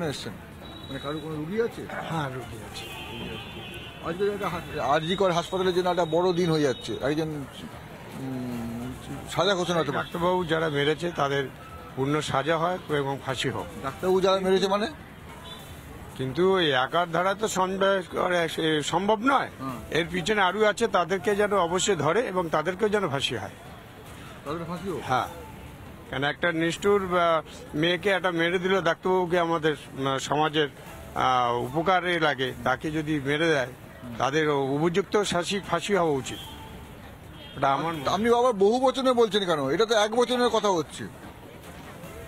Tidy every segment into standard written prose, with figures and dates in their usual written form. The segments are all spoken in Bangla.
এসছেন মানে কারো কোনো রুগী আছে? হ্যাঁ, রুগী আছে। আজকে একটা আরজিকর হাসপাতালের জন্য একটা বড় দিন হয়ে যাচ্ছে। একজন সাজা ঘোষণা হতে পারে। ডাক্তারবাবু যারা মেরেছে তাদের পূর্ণ সাজা হয় এবং ফাঁসি হোক। ডাক্তারবাবু যারা মেরেছে মানে? কিন্তু এই একার ধারা তো সম্ভব নয়। এর পিছনে আরও আছে, তাদেরকে যেন অবশ্যই ধরে এবং তাদেরকেও যেন ফাঁসি হয়। তাদের ফাঁসি হোক? হ্যাঁ, কেন একটা নিষ্ঠুর মেয়েকে একটা মেরে দিল, ডাক্তারবাবুকে আমাদের সমাজের উপকারে লাগে, তাকে যদি মেরে দেয় তাদের উপযুক্ত ফাঁসি হওয়া উচিত। এটা আমার। আপনি আবার বহু বচনে বলছেন কেন? এটা তো এক বচনের কথা হচ্ছে।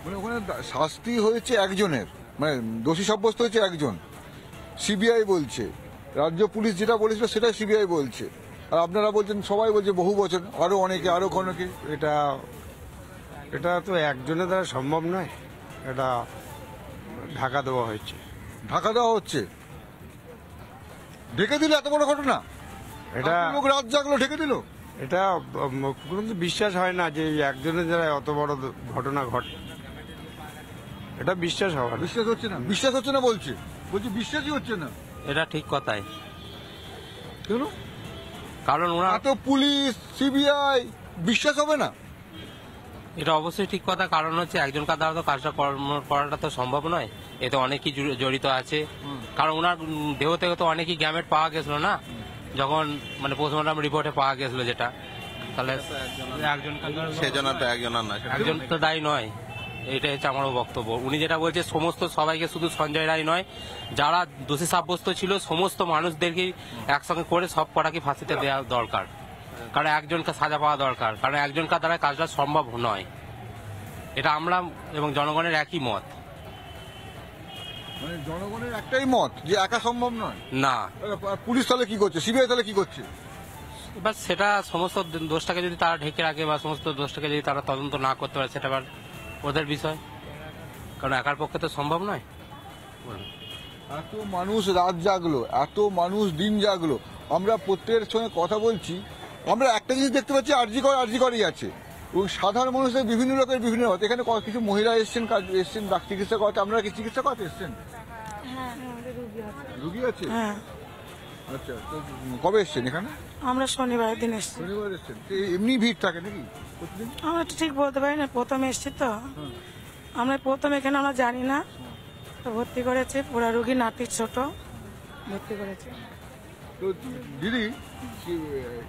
মানে ওখানে শাস্তি হয়েছে একজনের, মানে দোষী সাব্যস্ত হয়েছে একজন, সিবিআই বলছে। রাজ্য পুলিশ যেটা বলেছিল সেটাই সিবিআই বলছে। আর আপনারা বলছেন, সবাই বলছে বহু বচন, আরো অনেকে আরো অনেকে। এটা তো একজনের দ্বারা সম্ভব নয়। এটা ঢাকা দেওয়া হয়েছে। ঢাকা দেওয়া হচ্ছে? ঢেকে দিল? এত বড় ঘটনা এটা লোক রাত জাগলো, ঢেকে দিল? এটা কিন্তু বিশ্বাস হয় না যে একজনের দ্বারা অত বড় ঘটনা ঘটে। এটা বিশ্বাস হওয়া বিশ্বাস হচ্ছে না। বিশ্বাস হচ্ছে না বলছি বিশ্বাসই হচ্ছে না। এটা ঠিক কথাই। কেন? কারণ ওরা এত পুলিশ সিবিআই, বিশ্বাস হবে না? এটা অবশ্যই ঠিক কথা। কারণ হচ্ছে একজনকার দ্বারা তো কাজটা করাটা তো সম্ভব নয়। এতে অনেকেই জড়িত আছে। কারণ ওনার দেহ থেকে তো অনেকই গ্যামেট পাওয়া গেছিল না, যখন মানে পোস্টমর্টম রিপোর্টে পাওয়া গেছিল যেটা। তাহলে একজন তো দায়ী নয়। এটাই হচ্ছে আমারও বক্তব্য। উনি যেটা বলছে সমস্ত সবাইকে, শুধু সঞ্জয় রায় নয়, যারা দোষী সাব্যস্ত ছিল সমস্ত মানুষদেরকে একসঙ্গে করে সব কটাকে ফাঁসিতে দেওয়া দরকার। কারণ একজনকে সাজা পাওয়া দরকার, কারণ একজনকার দ্বারা কাজটা সম্ভব নয়। এটা আমরা এবং জনগণের একই মত। মানে জনগণের একটাই মত যে একা সম্ভব নয়। না, পুলিশ তাহলে কি করছে? সিবিআই তাহলে কি করছে? এবার সেটা সমস্ত দোষটাকে যদি তারা ঢেকে রাখে বা সমস্ত দোষটাকে যদি তারা তদন্ত না করতে পারে, সেটা আবার ওদের বিষয়। কারণ একার পক্ষে তো সম্ভব নয়। এত মানুষ রাত জাগলো, এত মানুষ দিন জাগলো, আমরা প্রত্যেকের সঙ্গে কথা বলছি। আমরা একটা জিনিস দেখতে পাচ্ছি, আরজিকরই আছে এবং সাধারণ মানুষের বিভিন্ন লোকের বিভিন্ন মত। এখানে কিছু মহিলা এসছেন চিকিৎসা করাতে। আপনারা কি চিকিৎসা করাতে এসছেন? রুগী আছে? আচ্ছা, তো কবে এসছেন এখানে? আমরা শনিবার দিন এসছি। শনিবার এসছেন? এমনি ভিড় থাকে নাকি প্রতিদিন? আমরা ঠিক বলতে পারি না, প্রথমে এসছি তো। আমরা প্রথম এখানে আমরা জানি না, তো ভর্তি করেছে। পুরা রুগী, নাতি ছোট, ভর্তি করেছে। তো দিদি,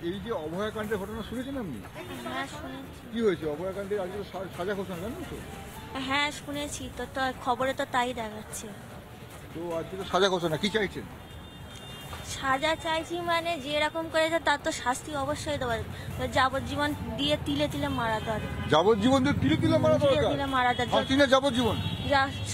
এই যে অভয়াকাণ্ডের ঘটনা শুনেছেন আপনি? হ্যাঁ, শুনেছি। কি হয়েছে অভয়াকাণ্ডে? আজকে সাজা ঘোষণা, জানেন তো? হ্যাঁ, শুনেছি তো, খবরে তো তাই দেখাচ্ছে। তো আজকে তো সাজা ঘোষণা, কি চাইছেন? সাজা চাইছি মানে যে এরকম করেছে তার তো শাস্তি অবশ্যই দেওয়া। যাবজ্জীবন দিয়ে তিলে তিলে মারা দরকার। যাবজ্জীবন দিয়ে তিলে তিলে মারা দরকার? তিলে তিলে মারা দরকার। যাবজ্জীবন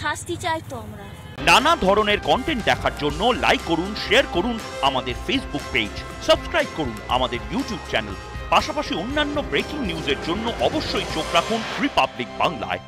শাস্তি চাই তো আমরা। নানা ধরনের কন্টেন্ট দেখার জন্য লাইক করুন, শেয়ার করুন আমাদের ফেসবুক পেজ, সাবস্ক্রাইব করুন আমাদের ইউটিউব চ্যানেল। পাশাপাশি অন্যান্য ব্রেকিং নিউজের জন্য অবশ্যই চোখ রাখুন রিপাবলিক বাংলায়।